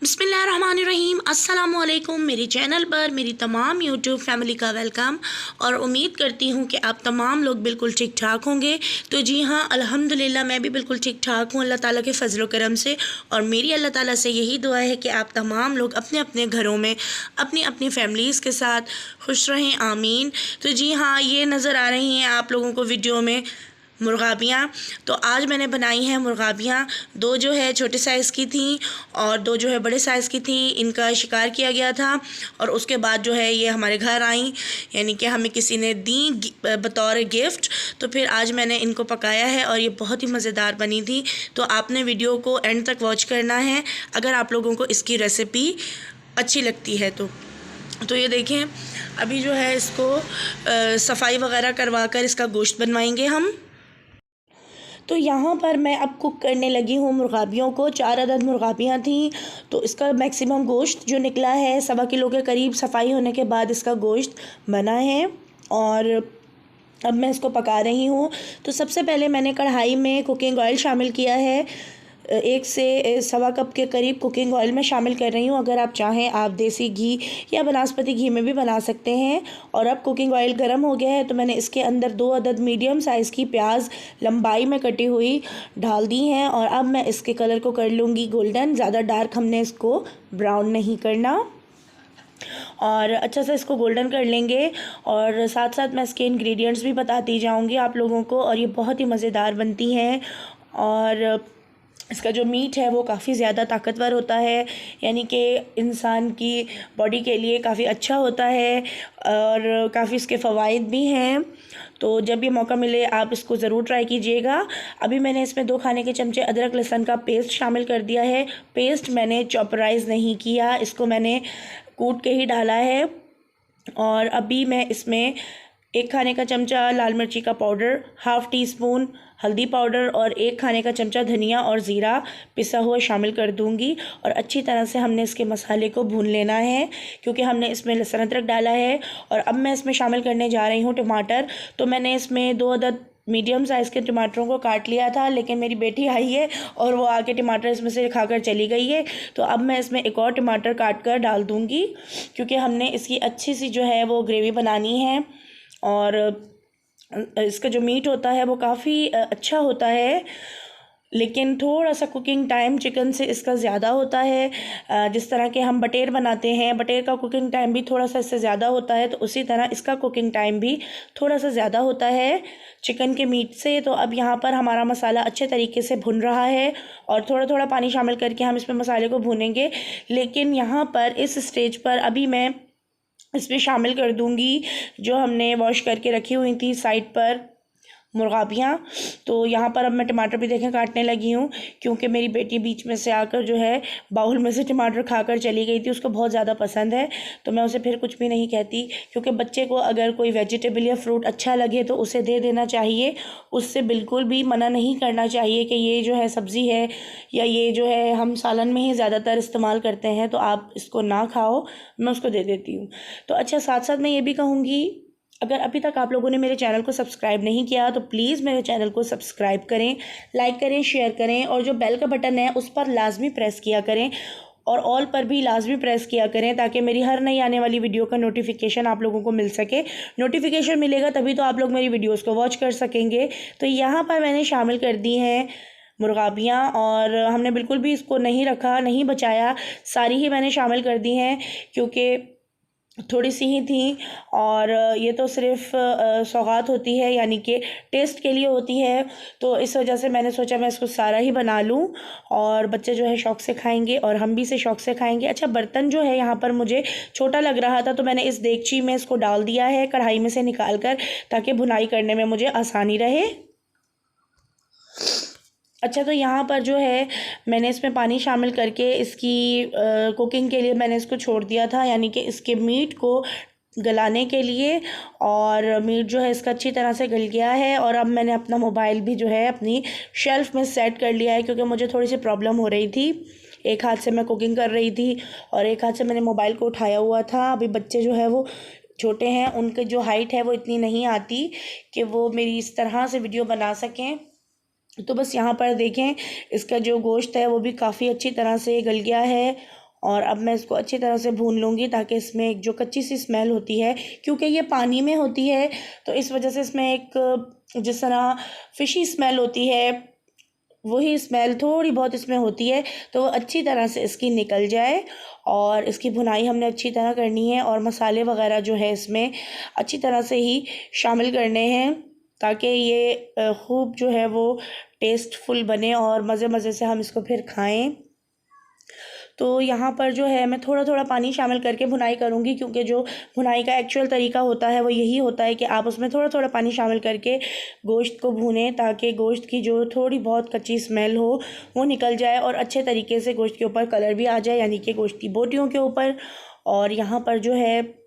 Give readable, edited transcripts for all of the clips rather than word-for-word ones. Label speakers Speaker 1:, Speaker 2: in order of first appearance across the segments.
Speaker 1: बिस्मिल्लाहिर्रहमानिर्रहीम। अस्सलामुअलैकुम। मेरे चैनल पर मेरी तमाम यूट्यूब फैमिली का वेलकम और उम्मीद करती हूँ कि आप तमाम लोग बिल्कुल ठीक ठाक होंगे। तो जी हाँ, अल्हम्दुलिल्लाह मैं भी बिल्कुल ठीक ठाक हूँ अल्लाह ताला के फ़ज़ल व करम से। और मेरी अल्लाह ताला से यही दुआ है कि आप तमाम लोग अपने अपने घरों में अपनी अपनी फैमिलीज़ के साथ खुश रहें, आमीन। तो जी हाँ, ये नज़र आ रही हैं आप लोगों को वीडियो में मुर्गाबियाँ। तो आज मैंने बनाई हैं मुर्गाबियाँ। दो जो है छोटे साइज़ की थी और दो जो है बड़े साइज़ की थी। इनका शिकार किया गया था और उसके बाद जो है ये हमारे घर आईं, यानी कि हमें किसी ने दी बतौर गिफ्ट। तो फिर आज मैंने इनको पकाया है और ये बहुत ही मज़ेदार बनी थी। तो आपने वीडियो को एंड तक वॉच करना है अगर आप लोगों को इसकी रेसिपी अच्छी लगती है तो ये देखें, अभी जो है इसको सफाई वगैरह करवा कर इसका गोश्त बनवाएंगे हम। तो यहाँ पर मैं अब कुक करने लगी हूँ मुर्गाबियों को। 4 अदद मुर्गाबियाँ थीं, तो इसका मैक्सिमम गोश्त जो निकला है 1.25 किलो के करीब सफाई होने के बाद इसका गोश्त बना है। और अब मैं इसको पका रही हूँ। तो सबसे पहले मैंने कढ़ाई में कुकिंग ऑयल शामिल किया है। 1 से 1.25 कप के करीब कुकिंग ऑयल में शामिल कर रही हूँ। अगर आप चाहें आप देसी घी या बनास्पति घी में भी बना सकते हैं। और अब कुकिंग ऑयल गर्म हो गया है तो मैंने इसके अंदर 2 अदद मीडियम साइज़ की प्याज लंबाई में कटी हुई डाल दी हैं। और अब मैं इसके कलर को कर लूँगी गोल्डन। ज़्यादा डार्क हमने इसको ब्राउन नहीं करना और अच्छा सा इसको गोल्डन कर लेंगे। और साथ साथ मैं इसके इंग्रेडिएंट्स भी बताती जाऊंगी आप लोगों को। और ये बहुत ही मज़ेदार बनती हैं और इसका जो मीट है वो काफ़ी ज़्यादा ताकतवर होता है, यानी कि इंसान की बॉडी के लिए काफ़ी अच्छा होता है और काफ़ी इसके फ़वाइद भी हैं। तो जब ये मौका मिले आप इसको ज़रूर ट्राई कीजिएगा। अभी मैंने इसमें 2 खाने के चमचे अदरक लहसुन का पेस्ट शामिल कर दिया है। पेस्ट मैंने चॉपराइज़ नहीं किया, इसको मैंने कूट के ही डाला है। और अभी मैं इसमें 1 खाने का चमचा लाल मिर्ची का पाउडर, हाफ़ टी स्पून हल्दी पाउडर और 1 खाने का चमचा धनिया और ज़ीरा पिसा हुआ शामिल कर दूंगी। और अच्छी तरह से हमने इसके मसाले को भून लेना है क्योंकि हमने इसमें लहसुन अदरक डाला है। और अब मैं इसमें शामिल करने जा रही हूँ टमाटर। तो मैंने इसमें 2 अदद मीडियम साइज़ के टमाटरों को काट लिया था, लेकिन मेरी बेटी आई है और वो आके टमाटर इसमें से खाकर चली गई है। तो अब मैं इसमें एक और टमाटर काट कर डाल दूँगी क्योंकि हमने इसकी अच्छी सी जो है वो ग्रेवी बनानी है। और इसका जो मीट होता है वो काफ़ी अच्छा होता है, लेकिन थोड़ा सा कुकिंग टाइम चिकन से इसका ज़्यादा होता है। जिस तरह के हम बटेर बनाते हैं, बटेर का कुकिंग टाइम भी थोड़ा सा इससे ज़्यादा होता है, तो उसी तरह इसका कुकिंग टाइम भी थोड़ा सा ज़्यादा होता है चिकन के मीट से। तो अब यहाँ पर हमारा मसाला अच्छे तरीके से भुन रहा है और थोड़ा थोड़ा पानी शामिल करके हम इसमें मसाले को भूनेंगे। लेकिन यहाँ पर इस स्टेज पर अभी मैं इसमें शामिल कर दूंगी जो हमने वॉश करके रखी हुई थी साइड पर मुर्गाबियाँ। तो यहाँ पर अब मैं टमाटर भी देखें काटने लगी हूँ क्योंकि मेरी बेटी बीच में से आकर जो है बाउल में से टमाटर खाकर चली गई थी। उसको बहुत ज़्यादा पसंद है तो मैं उसे फिर कुछ भी नहीं कहती, क्योंकि बच्चे को अगर कोई वेजिटेबल या फ्रूट अच्छा लगे तो उसे दे देना चाहिए। उससे बिल्कुल भी मना नहीं करना चाहिए कि ये जो है सब्ज़ी है या ये जो है हम सालन में ही ज़्यादातर इस्तेमाल करते हैं तो आप इसको ना खाओ, मैं उसको दे देती हूँ। तो अच्छा, साथ साथ मैं ये भी कहूँगी, अगर अभी तक आप लोगों ने मेरे चैनल को सब्सक्राइब नहीं किया तो प्लीज़ मेरे चैनल को सब्सक्राइब करें, लाइक करें, शेयर करें और जो बेल का बटन है उस पर लाजमी प्रेस किया करें और ऑल पर भी लाजमी प्रेस किया करें ताकि मेरी हर नई आने वाली वीडियो का नोटिफिकेशन आप लोगों को मिल सके। नोटिफिकेशन मिलेगा तभी तो आप लोग मेरी वीडियोज़ को वॉच कर सकेंगे। तो यहाँ पर मैंने शामिल कर दी हैं मुर्गाबियाँ और हमने बिल्कुल भी इसको नहीं रखा, नहीं बचाया, सारी ही मैंने शामिल कर दी हैं क्योंकि थोड़ी सी ही थी। और ये तो सिर्फ सौगात होती है, यानी कि टेस्ट के लिए होती है। तो इस वजह से मैंने सोचा मैं इसको सारा ही बना लूँ और बच्चे जो है शौक़ से खाएंगे और हम भी इसे शौक़ से खाएंगे। अच्छा, बर्तन जो है यहाँ पर मुझे छोटा लग रहा था तो मैंने इस देगची में इसको डाल दिया है कढ़ाई में से निकाल कर, ताकि भुनाई करने में मुझे आसानी रहे। अच्छा, तो यहाँ पर जो है मैंने इसमें पानी शामिल करके इसकी कुकिंग के लिए मैंने इसको छोड़ दिया था, यानी कि इसके मीट को गलाने के लिए। और मीट जो है इसका अच्छी तरह से गल गया है। और अब मैंने अपना मोबाइल भी जो है अपनी शेल्फ़ में सेट कर लिया है क्योंकि मुझे थोड़ी सी प्रॉब्लम हो रही थी। एक हाथ से मैं कुकिंग कर रही थी और एक हाथ से मैंने मोबाइल को उठाया हुआ था। अभी बच्चे जो है वो छोटे हैं, उनकी जो हाइट है वो इतनी नहीं आती कि वो मेरी इस तरह से वीडियो बना सकें। तो बस यहाँ पर देखें, इसका जो गोश्त है वो भी काफ़ी अच्छी तरह से गल गया है और अब मैं इसको अच्छी तरह से भून लूँगी ताकि इसमें एक जो कच्ची सी स्मेल होती है, क्योंकि ये पानी में होती है तो इस वजह से इसमें एक जिस तरह फ़िशी स्मेल होती है वही स्मेल थोड़ी बहुत इसमें होती है, तो वो अच्छी तरह से इसकी निकल जाए। और इसकी भुनाई हमने अच्छी तरह करनी है और मसाले वगैरह जो है इसमें अच्छी तरह से ही शामिल करने हैं ताकि ये खूब जो है वो टेस्टफुल बने और मज़े मज़े से हम इसको फिर खाएं। तो यहाँ पर जो है मैं थोड़ा थोड़ा पानी शामिल करके भुनाई करूँगी, क्योंकि जो भुनाई का एक्चुअल तरीका होता है वो यही होता है कि आप उसमें थोड़ा थोड़ा पानी शामिल करके गोश्त को भूनें ताकि गोश्त की जो थोड़ी बहुत कच्ची स्मेल हो वो निकल जाए और अच्छे तरीके से गोश्त के ऊपर कलर भी आ जाए, यानी कि गोश्त की बोटियों के ऊपर। और यहाँ पर जो है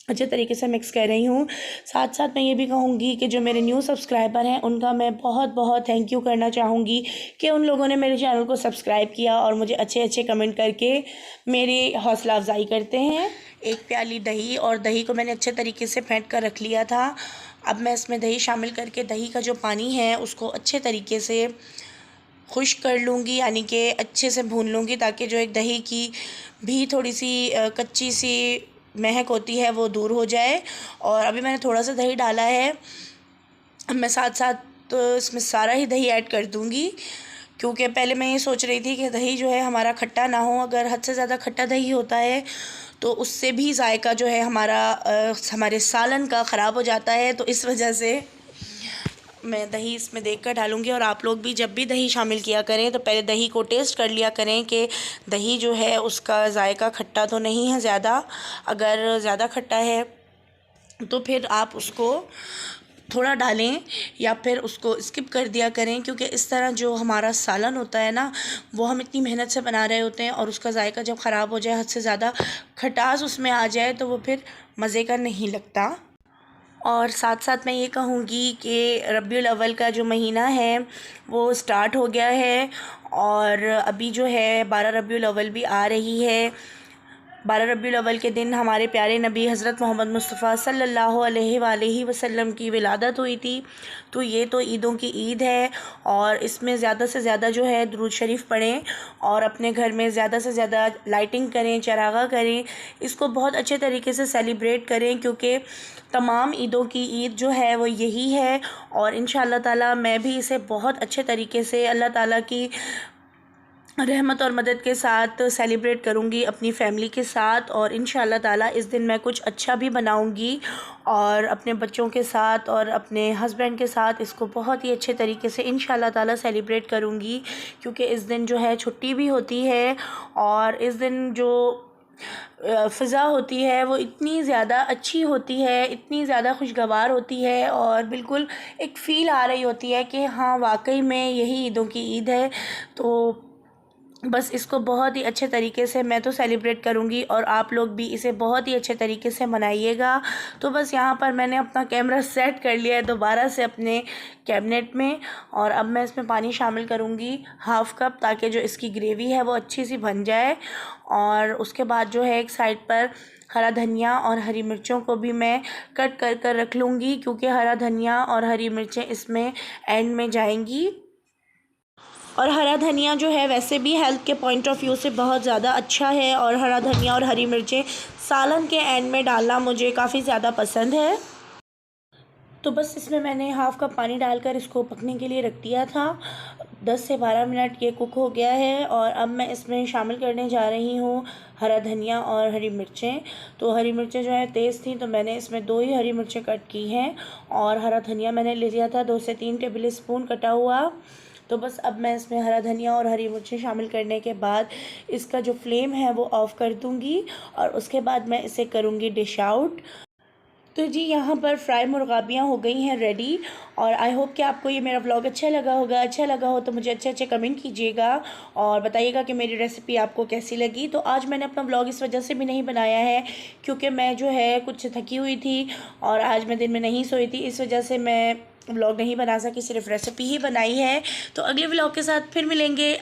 Speaker 1: अच्छे तरीके से मिक्स कर रही हूँ। साथ साथ मैं ये भी कहूँगी कि जो मेरे न्यू सब्सक्राइबर हैं उनका मैं बहुत बहुत थैंक यू करना चाहूँगी कि उन लोगों ने मेरे चैनल को सब्सक्राइब किया और मुझे अच्छे अच्छे कमेंट करके मेरी हौसला अफजाई करते हैं। एक प्याली दही, और दही को मैंने अच्छे तरीके से फेंट कर रख लिया था। अब मैं इसमें दही शामिल करके दही का जो पानी है उसको अच्छे तरीके से खुश्क कर लूँगी, यानी कि अच्छे से भून लूँगी ताकि जो एक दही की भी थोड़ी सी कच्ची सी महक होती है वो दूर हो जाए। और अभी मैंने थोड़ा सा दही डाला है, मैं साथ साथ इसमें सारा ही दही ऐड कर दूँगी, क्योंकि पहले मैं ये सोच रही थी कि दही जो है हमारा खट्टा ना हो। अगर हद से ज़्यादा खट्टा दही होता है तो उससे भी जायका जो है हमारे सालन का ख़राब हो जाता है। तो इस वजह से मैं दही इसमें देखकर डालूँगी। और आप लोग भी जब भी दही शामिल किया करें तो पहले दही को टेस्ट कर लिया करें कि दही जो है उसका जायका खट्टा तो नहीं है ज़्यादा। अगर ज़्यादा खट्टा है तो फिर आप उसको थोड़ा डालें या फिर उसको स्किप कर दिया करें, क्योंकि इस तरह जो हमारा सालन होता है ना वो हम इतनी मेहनत से बना रहे होते हैं और उसका जायका जब ख़राब हो जाए, हद से ज़्यादा खटास उसमें आ जाए तो वो फिर मज़े का नहीं लगता। और साथ साथ मैं ये कहूँगी कि रबीउल अव्वल का जो महीना है वो स्टार्ट हो गया है और अभी जो है 12 रबीउल अव्वल भी आ रही है। 12 रबीउल अव्वल के दिन हमारे प्यारे नबी हज़रत मोहम्मद मुस्तफ़ा सल्लल्लाहु अलैहि वसल्लम की विलादत हुई थी। तो ये तो ईदों की ईद है और इसमें ज़्यादा से ज़्यादा जो है दुरूद शरीफ पढ़ें और अपने घर में ज़्यादा से ज़्यादा लाइटिंग करें, चरागा करें, इसको बहुत अच्छे तरीके से सेलिब्रेट करें, क्योंकि तमाम ईदों की ईद जो है वो यही है। और इंशाअल्लाह ताला मैं भी इसे बहुत अच्छे तरीके से अल्लाह ताला की रहमत और मदद के साथ सेलिब्रेट करूँगी अपनी फ़ैमिली के साथ। और इंशाअल्लाह ताला इस दिन मैं कुछ अच्छा भी बनाऊँगी और अपने बच्चों के साथ और अपने हस्बैंड के साथ इसको बहुत ही अच्छे तरीके से इंशाअल्लाह ताला सेलिब्रेट करूँगी, क्योंकि इस दिन जो है छुट्टी भी होती है और इस दिन जो फ़िज़ा होती है वो इतनी ज़्यादा अच्छी होती है, इतनी ज़्यादा खुशगवार होती है और बिल्कुल एक फ़ील आ रही होती है कि हाँ वाकई में यही ईदों की ईद है। तो बस इसको बहुत ही अच्छे तरीके से मैं तो सेलिब्रेट करूँगी और आप लोग भी इसे बहुत ही अच्छे तरीके से मनाइएगा। तो बस यहाँ पर मैंने अपना कैमरा सेट कर लिया है दोबारा से अपने कैबिनेट में और अब मैं इसमें पानी शामिल करूँगी हाफ़ कप, ताकि जो इसकी ग्रेवी है वो अच्छी सी बन जाए। और उसके बाद जो है एक साइड पर हरा धनिया और हरी मिर्चों को भी मैं कट कर कर रख लूँगी, क्योंकि हरा धनिया और हरी मिर्चें इसमें एंड में जाएंगी। और हरा धनिया जो है वैसे भी हेल्थ के पॉइंट ऑफ व्यू से बहुत ज़्यादा अच्छा है और हरा धनिया और हरी मिर्चें सालन के एंड में डालना मुझे काफ़ी ज़्यादा पसंद है। तो बस इसमें मैंने हाफ़ कप पानी डालकर इसको पकने के लिए रख दिया था। 10 से 12 मिनट ये कुक हो गया है और अब मैं इसमें शामिल करने जा रही हूँ हरा धनिया और हरी मिर्चें। तो हरी मिर्चें जो है तेज़ थी तो मैंने इसमें 2 ही हरी मिर्चें कट की हैं और हरा धनिया मैंने ले लिया था 2 से 3 टेबल स्पून कटा हुआ। तो बस अब मैं इसमें हरा धनिया और हरी मिर्चें शामिल करने के बाद इसका जो फ्लेम है वो ऑफ़ कर दूँगी और उसके बाद मैं इसे करूँगी डिश आउट। तो जी यहाँ पर फ्राई मुर्गाबियाँ हो गई हैं रेडी और आई होप कि आपको ये मेरा व्लॉग अच्छा लगा होगा। अच्छा लगा हो तो मुझे अच्छे अच्छे कमेंट कीजिएगा और बताइएगा कि मेरी रेसिपी आपको कैसी लगी। तो आज मैंने अपना व्लॉग इस वजह से भी नहीं बनाया है क्योंकि मैं जो है कुछ थकी हुई थी और आज मैं दिन में नहीं सोई थी, इस वजह से मैं व्लॉग नहीं बना सकी, सिर्फ रेसिपी ही बनाई है। तो अगले व्लॉग के साथ फिर मिलेंगे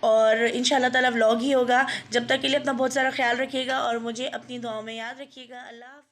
Speaker 1: और इंशाल्लाह ताला व्लॉग ही होगा। जब तक के लिए अपना बहुत सारा ख्याल रखिएगा और मुझे अपनी दुआओं में याद रखिएगा। अल्लाह।